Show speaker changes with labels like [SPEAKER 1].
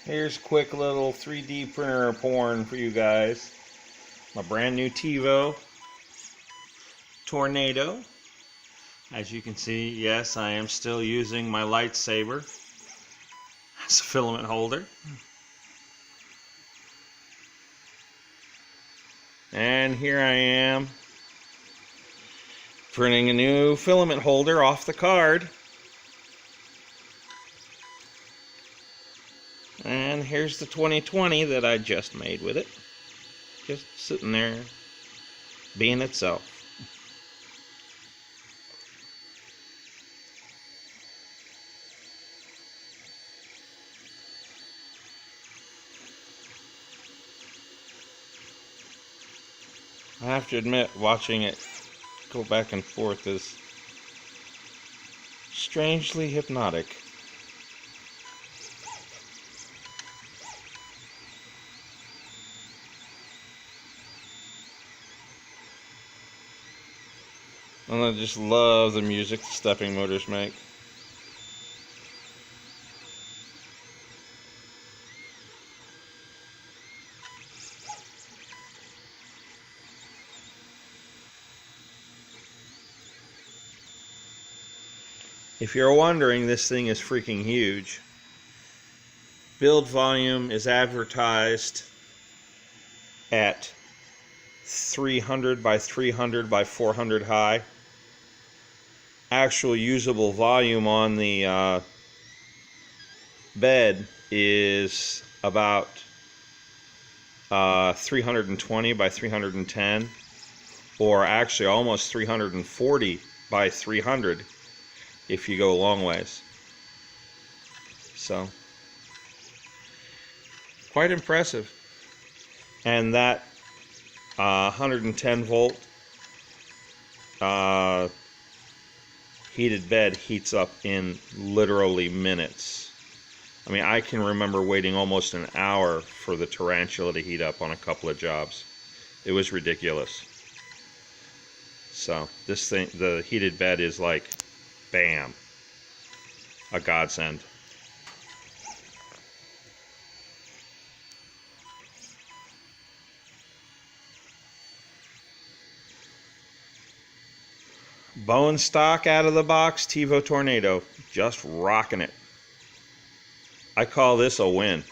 [SPEAKER 1] Here's a quick little 3D printer porn for you guys. My brand new Tevo Tornado. As you can see, yes, I am still using my lightsaber as a filament holder. And here I am printing a new filament holder off the card. And here's the 2020 that I just made with it. Just sitting there, being itself. I have to admit, watching it go back and forth is strangely hypnotic. And I just love the music the stepping motors make. If you're wondering, this thing is freaking huge. Build volume is advertised at 300 by 300 by 400 high. Actual usable volume on the bed is about 320 by 310, or actually almost 340 by 300 if you go a long ways. So, quite impressive. And that 110 volt heated bed heats up in literally minutes. I mean, I can remember waiting almost an hour for the tarantula to heat up on a couple of jobs. It was ridiculous. So this thing, the heated bed is like, bam, a godsend. Bone stock out of the box, Tevo Tornado, just rocking it. I call this a win.